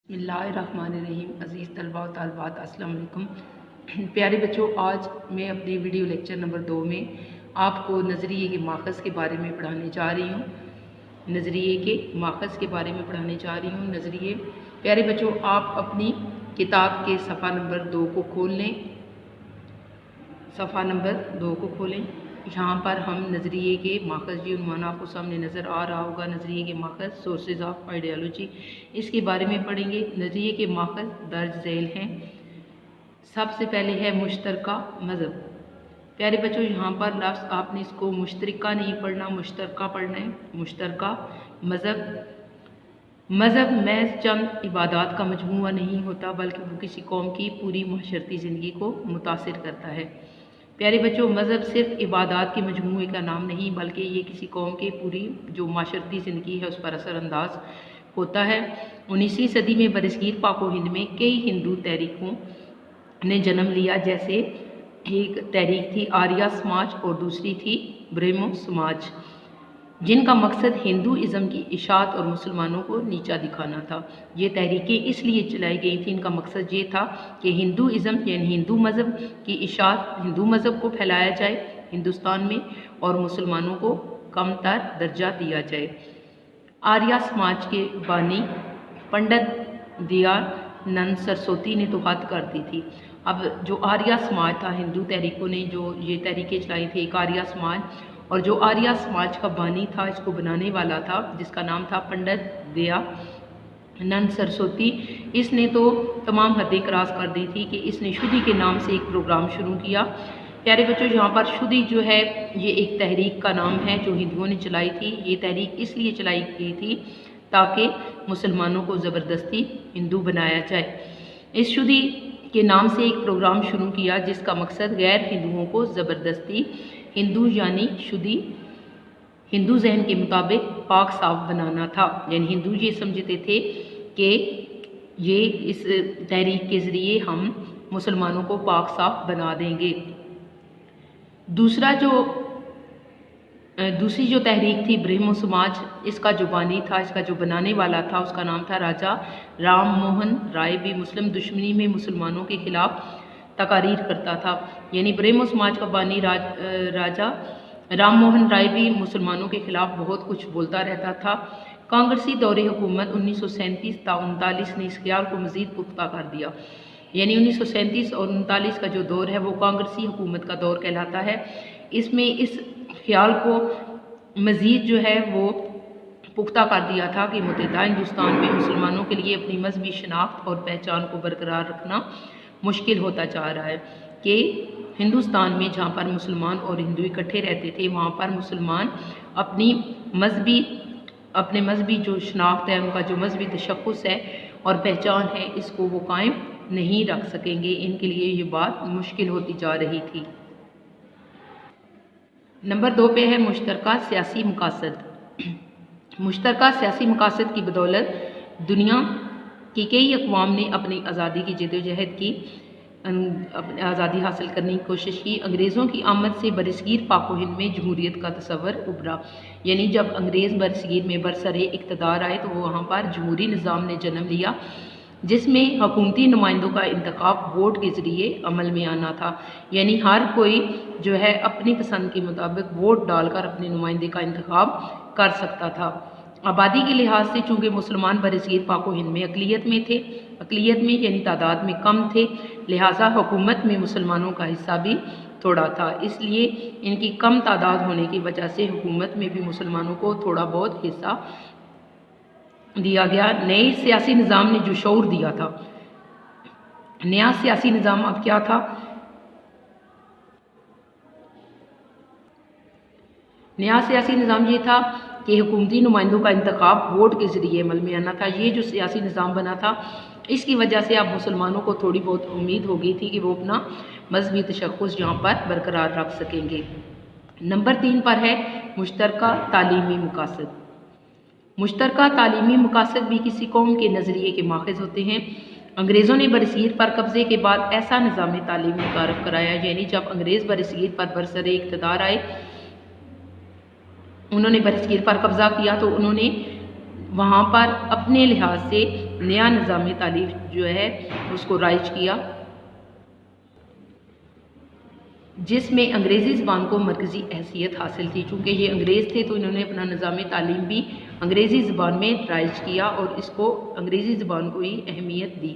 बिस्मिल्लाहिर्रहमानिर्रहीम। अज़ीज़ तलबा व तालिबात, अस्सलाम वालेकुम। प्यारे बच्चों, आज मैं अपने वीडियो लेक्चर नंबर 2 में आपको नज़रिए के माखज़ के बारे में पढ़ाने जा रही हूँ। नज़रिए के माखज़ के बारे में पढ़ाने जा रही हूँ। नज़रिए प्यारे बच्चों, आप अपनी किताब के सफ़ा नंबर 2 को खोल लें। सफ़ा नंबर 2 को खोलें। यहाँ पर हम नज़रिए के माखज़, जी उन्वान आपको सामने नज़र आ रहा होगा, नज़रिए के माखज़, सोर्सेज ऑफ आइडियालॉजी, इसके बारे में पढ़ेंगे। नज़रिए के माखज़ दर्ज झेल हैं। सबसे पहले है मुश्तरका मज़हब। प्यारे बच्चों, यहाँ पर लफ्ज़ आपने इसको मुश्तरका नहीं पढ़ना, मुश्तरका पढ़ना है। मुश्तरका मज़हब, मज़हब महज चंद इबादात का मजमूआ नहीं होता, बल्कि वो किसी कौम की पूरी माशरती ज़िंदगी को मुतासिर करता है। प्यारे बच्चों, मज़हब सिर्फ इबादात के मजमूए का नाम नहीं, बल्कि ये किसी कौम के पूरी जो माशरती ज़िंदगी है उस पर असरअंदाज होता है। 19वीं सदी में बरसगीर पाक व हिंद में कई हिंदू तहरीकों ने जन्म लिया। जैसे एक तहरीक थी आर्या समाज और दूसरी थी ब्रह्मो समाज, जिनका मकसद हिंदूइज़्म की इशाअत और मुसलमानों को नीचा दिखाना था। ये तहरीकें इसलिए चलाई गई थी, इनका मकसद ये था कि हिंदूइज़्म यानी हिंदू मज़हब की इशाअत, हिंदू मज़हब को फैलाया जाए हिंदुस्तान में और मुसलमानों को कमतर दर्जा दिया जाए। आर्या समाज के बानी पंडित दयानंद सरस्वती ने तो हद कर दी थी। अब जो आर्या समाज था, हिंदू तहरीकों ने जो ये तहरीकें चलाई थी, एक आर्या समाज, और जो आर्या समाज का बानी था, इसको बनाने वाला था, जिसका नाम था पंडित दयानंद सरस्वती, इसने तो तमाम हदें क्रॉस कर दी थी कि इसने शुद्धि के नाम से एक प्रोग्राम शुरू किया। प्यारे बच्चों, यहाँ पर शुद्धि जो है ये एक तहरीक का नाम है जो हिंदुओं ने चलाई थी। ये तहरीक इसलिए चलाई गई थी ताकि मुसलमानों को ज़बरदस्ती हिंदू बनाया जाए। इस शुद्धि के नाम से एक प्रोग्राम शुरू किया जिसका मकसद गैर हिंदुओं को ज़बरदस्ती हिंदू यानी शुद्धि, हिंदू जहन के मुताबिक पाक साफ बनाना था। यानी हिंदू ये समझते थे कि ये इस तहरीक के ज़रिए हम मुसलमानों को पाक साफ बना देंगे। दूसरी जो तहरीक थी ब्रह्मो समाज, इसका जो बानी था, इसका जो बनाने वाला था, उसका नाम था राजा राम मोहन राय। भी मुस्लिम दुश्मनी में मुसलमानों के खिलाफ तकारीर करता था। यानी ब्रह्मो समाज का बानी राजा राम मोहन राय भी मुसलमानों के खिलाफ बहुत कुछ बोलता रहता था। कांग्रेसी दौरे हुकूमत 1937 ता 39 ने इस ख्याल को मज़ीद पुख्ता कर दिया। यानी 1937 और 39 का जो दौर है वो कांग्रेसी हुकूमत का दौर कहलाता है। इसमें इस ख्याल को मज़ीद जो है वो पुख्ता कर दिया था कि मुत्तहिदा हिंदुस्तान में मुसलमानों के लिए अपनी मजहबी शनाख्त और पहचान को बरकरार रखना मुश्किल होता जा रहा है। कि हिंदुस्तान में जहाँ पर मुसलमान और हिंदू इकट्ठे रहते थे, वहाँ पर मुसलमान अपने मजहबी जो शनाख्त है, उनका जो मजहबी तशख़्ख़ुस है और पहचान है, इसको वो कायम नहीं रख सकेंगे। इनके लिए ये बात मुश्किल होती जा रही थी। नंबर 2 पे है मुश्तरका सियासी मकासद। मुश्तरका सियासी मकासद की बदौलत दुनिया की कई अक़वाम ने अपनी आज़ादी की जदोजहद की, अपनी आज़ादी हासिल करने की कोशिश की। अंग्रेज़ों की आमद से बरसगीर पाक व हिंद में जमहूरियत का तस्वर उभरा। यानी जब अंग्रेज़ बरसगीर में बरसरे इक़्तिदार आए तो वो वहाँ पर जमहूरी निज़ाम ने जन्म लिया, जिसमें हुकूमती नुमाइंदों का इंतखाब वोट के ज़रिए अमल में आना था। यानी हर कोई जो है अपनी पसंद के मुताबिक वोट डालकर अपने नुमाइंदे का इंतखाब कर सकता था। आबादी के लिहाज से चूँकि मुसलमान बरसगीर पाक व हिंद में अक़लियत में यानी तादाद में कम थे, लिहाजा हुकूमत में मुसलमानों का हिस्सा भी थोड़ा था। इसलिए इनकी कम तादाद होने की वजह से हुकूमत में भी मुसलमानों को थोड़ा बहुत हिस्सा दिया गया। नए सियासी निज़ाम ने जो शऊर दिया था, नया सियासी निज़ाम अब क्या था? नया सियासी निज़ाम ये था कि हुकूमती नुमाइंदों का इंतखाब वोट के ज़रिए अमल में आना था। ये जो सियासी निज़ाम बना था, इसकी वजह से अब मुसलमानों को थोड़ी बहुत उम्मीद हो गई थी कि वो अपना मजहबी तशख़्ख़ुस यहाँ पर बरकरार रख सकेंगे। नंबर 3 पर है मुश्तरका तालीमी मकासद। मुश्तरका तालीमी मकासद भी किसी कौम के नज़रिए के माखज़ होते हैं। अंग्रेज़ों ने बरसगीर पर कब्ज़े के बाद ऐसा निज़ाम तालीम मुतारफ़ कराया। यानी जब अंग्रेज़ बरसगीर पर बरसरे इक़्तिदार आए, उन्होंने बरसगीर पर कब्ज़ा किया तो उन्होंने वहाँ पर अपने लिहाज से नया निज़ाम तालीम जो है उसको राइज किया, जिसमें अंग्रेज़ी ज़बान को मरकज़ी हैसियत हासिल थी। चूँकि ये अंग्रेज़ थे तो इन्होंने अपना निज़ाम तालीम भी अंग्रेज़ी ज़बान में राइज किया और इसको अंग्रेज़ी ज़बान को ही अहमियत दी।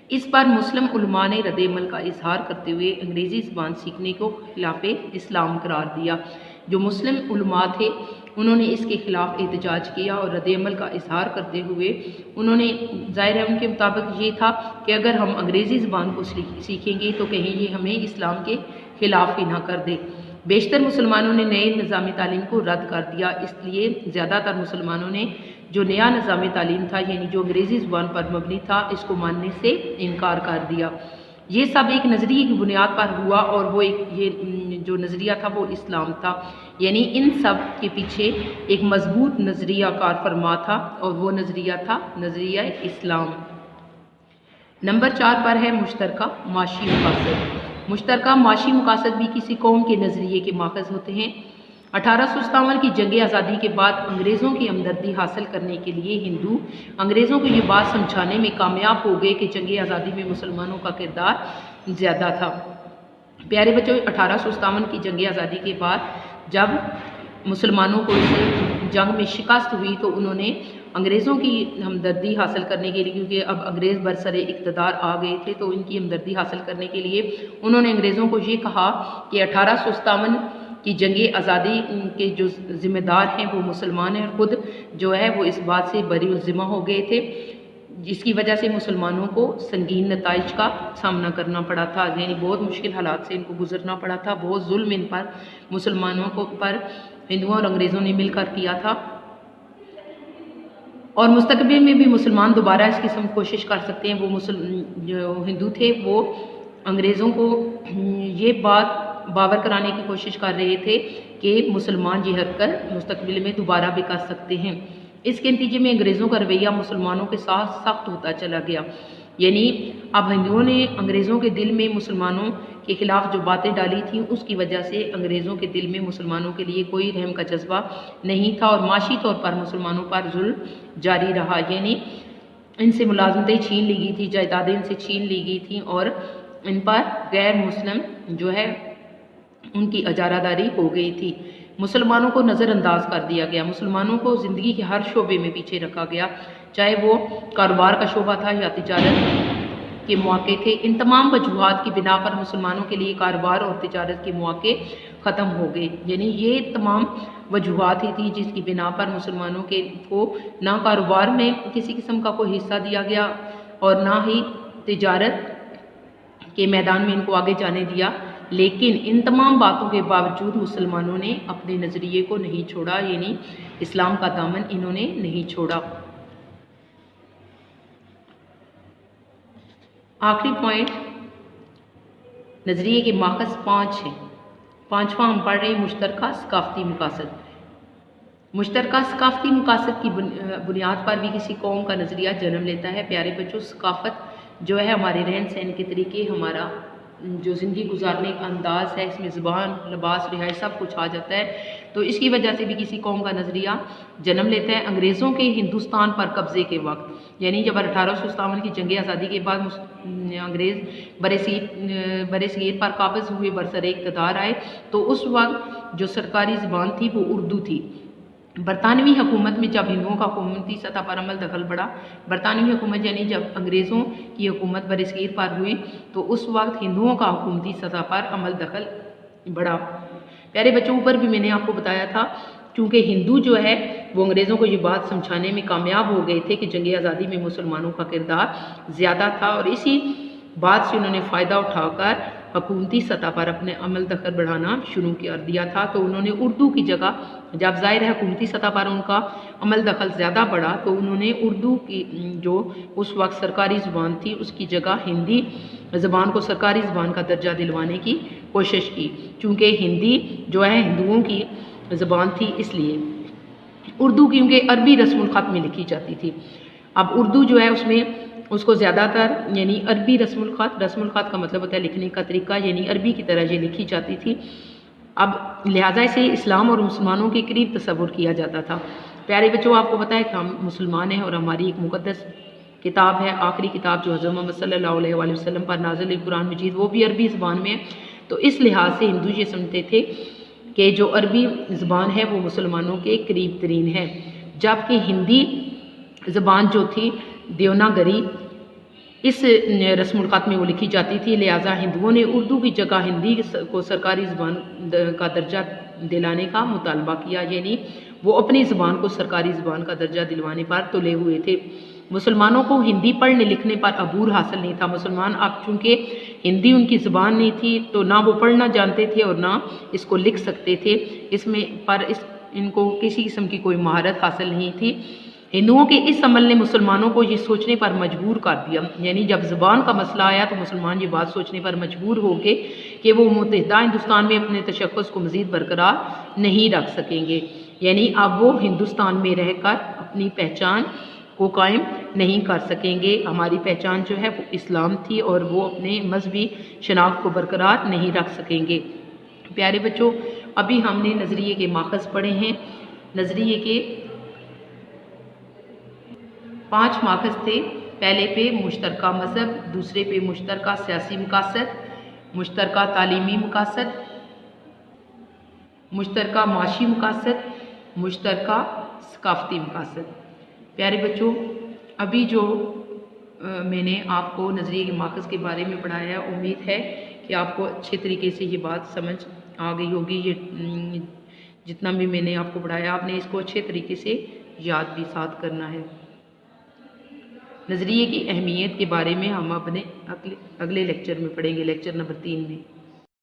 इस पर मुस्लिम उलमा ने रद्द-ए-अमल का इजहार करते हुए अंग्रेज़ी ज़बान सीखने को खिलाफ इस्लाम करार दिया। जो मुस्लिम उलमा थे उन्होंने इसके खिलाफ एहतजाज किया और रद्द-ए-अमल का इजहार करते हुए उन्होंने, ज़ाहिर है उनके मुताबिक ये था कि अगर हम अंग्रेज़ी ज़बान को सीखेंगे तो कहीं ये हमें इस्लाम के खिलाफ ही ना कर दे। बेशतर मुसलमानों ने नए निज़ाम तालीम को रद्द कर दिया, इसलिए ज़्यादातर मुसलमानों ने जो नया निज़ाम तालीम था यानी जो अंग्रेज़ी ज़बान पर मबनी था इसको मानने से इनकार कर दिया। ये सब एक नज़रिए की बुनियाद पर हुआ और वो ये जो नज़रिया था वो इस्लाम था, यानी इन सब के पीछे एक मजबूत नज़रिया कार फरमा था और वो नज़रिया था नज़रिया इस्लाम। नंबर 4 पर है मुश्तरका माशी मकासद। मुश्तरका माशी मकासद भी किसी कौम के नज़रिए के माखज़ होते हैं। 1857 की जंग आज़ादी के बाद अंग्रेज़ों की हमदर्दी हासिल करने के लिए हिंदू अंग्रेज़ों को ये बात समझाने में कामयाब हो गए कि जंग आज़ादी में मुसलमानों का किरदार ज़्यादा था। प्यारे बच्चों, 1857 की जंग आज़ादी के बाद जब मुसलमानों को इस जंग में शिकस्त हुई तो उन्होंने अंग्रेज़ों की हमदर्दी हासिल करने के लिए, क्योंकि अब अंग्रेज़ बरसरे इक़्तिदार आ गए थे, तो इनकी हमदर्दी हासिल करने के लिए उन्होंने अंग्रेज़ों को ये कहा कि 1857 कि जंग आज़ादी के जो ज़िम्मेदार हैं वो मुसलमान हैं और ख़ुद जो है वो इस बात से बरी ज़िम्मा हो गए थे, जिसकी वजह से मुसलमानों को संगीन नताइज का सामना करना पड़ा था, यानी बहुत मुश्किल हालात से इनको गुजरना पड़ा था। बहुत जुल्म इन पर मुसलमानों को पर हिंदुओं और अंग्रेज़ों ने मिलकर किया था और मुस्तकबिल में भी मुसलमान दोबारा इस किस्म की कोशिश कर सकते हैं। वो जो हिंदू थे वो अंग्रेज़ों को ये बात बावर कराने की कोशिश कर रहे थे कि मुसलमान ये हरकत मुस्तकबिल में दोबारा भी कर सकते हैं। इसके नतीजे में अंग्रेज़ों का रवैया मुसलमानों के साथ सख्त होता चला गया, यानी अब हिंदुओं ने अंग्रेज़ों के दिल में मुसलमानों के ख़िलाफ़ जो बातें डाली थी उसकी वजह से अंग्रेज़ों के दिल में मुसलमानों के लिए कोई रहम का जज्बा नहीं था और माशी तौर पर मुसलमानों पर जुल्म जारी रहा, यानी इनसे मुलाजमतें छीन ली गई थी, जायदादें इनसे छीन ली गई थी और इन पर गैर मुस्लिम जो है उनकी इजारादारी हो गई थी। मुसलमानों को नज़रअंदाज कर दिया गया, मुसलमानों को ज़िंदगी के हर शोबे में पीछे रखा गया, चाहे वो कारोबार का शोबा था या तिजारत के मौके थे। इन तमाम वजूहात की बिना पर मुसलमानों के लिए कारोबार और तिजारत के मौके ख़त्म हो गए, यानी ये तमाम वजूहात ही थी जिसकी बिना पर मुसलमानों के को ना कारोबार में किसी किस्म का कोई हिस्सा दिया गया और ना ही तिजारत के मैदान में इनको आगे जाने दिया। लेकिन इन तमाम बातों के बावजूद मुसलमानों ने अपने नज़रिए को नहीं छोड़ा, यानी इस्लाम का दामन इन्होंने नहीं छोड़ा। आखिरी पॉइंट नज़रिए के माखज़ 5 हैं। 5वां हम पढ़ रहे हैं मुश्तरका सकाफ़ती मकासद। मुश्तरका सकाफ़ती मकासद की बुनियाद पर भी किसी कौम का नज़रिया जन्म लेता है। प्यारे बच्चों, सकाफ़त जो है हमारे रहन सहन के तरीके, हमारा जो ज़िंदगी गुजारने का अंदाज़ है, इसमें ज़ुबान, लिबास, रिहाई सब कुछ आ जाता है, तो इसकी वजह से भी किसी कौम का नज़रिया जन्म लेता है। अंग्रेज़ों के हिंदुस्तान पर कब्ज़े के वक्त, यानी जब 1857 की जंग आज़ादी के बाद अंग्रेज़ बरसीर पर काबिज़ हुए, बरसरे इक़्तिदार आए, तो उस वक्त जो सरकारी ज़बान थी वो उर्दू थी। बरतानवी हुकूमत में जब हिंदुओं का हुकूमती सतह पर अमल दखल बढ़ा, बरतानवी हुकूमत यानी जब अंग्रेज़ों की हुकूमत बरसीर पर हुई तो उस वक्त हिंदुओं का हुकूमती सतह पर अमल दखल बढ़ा। प्यारे बच्चों, ऊपर भी मैंने आपको बताया था, क्योंकि हिंदू जो है वो अंग्रेज़ों को ये बात समझाने में कामयाब हो गए थे कि जंग आज़ादी में मुसलमानों का किरदार ज़्यादा था और इसी बात से उन्होंने फ़ायदा उठाकर हुकूमती सतह पर अपने अमल दखल बढ़ाना शुरू कर दिया था। तो उन्होंने उर्दू की जगह, जब ज़ाहिर है हुकूमती सतह पर उनका अमल दखल ज़्यादा बढ़ा, तो उन्होंने उर्दू की जो उस वक्त सरकारी ज़ुबान थी उसकी जगह हिंदी ज़बान को सरकारी ज़बान का दर्जा दिलवाने की कोशिश की, चूँकि हिंदी जो है हिंदुओं की ज़बान थी इसलिए। उर्दू क्योंकि अरबी रस्मुल ख़त में लिखी जाती थी, अब उर्दू जो है उसमें उसको ज़्यादातर यानी अरबी रस्मुल ख़त का मतलब होता है लिखने का तरीका, यानी अरबी की तरह ये लिखी जाती थी। अब लिहाजा से इस्लाम और मुसलमानों के करीब तसव्वुर किया जाता था। प्यारे बच्चों, आपको पता है कि हम मुसलमान हैं और हमारी एक मुक़द्दस किताब है, आखिरी किताब जो हज़रत मोहम्मद सल्लल्लाहु अलैहि वसल्लम पर नाज़िल कुरान मजीद, वो भी अरबी ज़बान में है। तो इस लिहाज से हिंदू ये समझते थे कि जो अरबी ज़बान है वो मुसलमानों के करीब तरीन है, जबकि हिंदी ज़बान जो थी देवनागरी इस रस्मुल ख़त में वो लिखी जाती थी। लिहाजा हिंदुओं ने उर्दू की जगह हिंदी को सरकारी ज़बान का दर्जा दिलाने का मुतालबा किया, यानी वो अपनी ज़बान को सरकारी ज़बान का दर्जा दिलवाने पर तुले हुए थे। मुसलमानों को हिंदी पढ़ने लिखने पर अबूर हासिल नहीं था। मुसलमान अब चूँकि हिंदी उनकी ज़बान नहीं थी तो ना वो पढ़ना जानते थे और ना इसको लिख सकते थे, इनको किसी किस्म की कोई महारत हासिल नहीं थी। हिंदुओं के इस अमल ने मुसलमानों को ये सोचने पर मजबूर कर दिया, यानी जब ज़बान का मसला आया तो मुसलमान ये बात सोचने पर मजबूर हो गए कि वो मुत्तहिदा हिंदुस्तान में अपने तशक्कुस को मज़ीद बरकरार नहीं रख सकेंगे, यानी अब वो हिंदुस्तान में रहकर अपनी पहचान को कायम नहीं कर सकेंगे। हमारी पहचान जो है वो इस्लाम थी और वो अपने मजहबी शनाख्त को बरकरार नहीं रख सकेंगे। प्यारे बच्चों, अभी हमने नज़रिए के माखज़ पढ़े हैं। नज़रिए के 5 माखज़ थे। पहले पे मुश्तरका मज़हब, दूसरे पे मुश्तरका सियासी मकासद, मुश्तरका तालीमी मकासद, मुश्तरका माशी मकासद, मुश्तरका सकाफ़ती मकासद। प्यारे बच्चों, अभी जो मैंने आपको नज़रिए के माखज़ के बारे में पढ़ाया, उम्मीद है कि आपको अच्छे तरीके से ये बात समझ आ गई होगी। ये जितना भी मैंने आपको पढ़ाया आपने इसको अच्छे तरीके से याद भी साथ करना है। नज़रिए की अहमियत के बारे में हम अपने अगले लेक्चर में पढ़ेंगे, लेक्चर नंबर 3 में।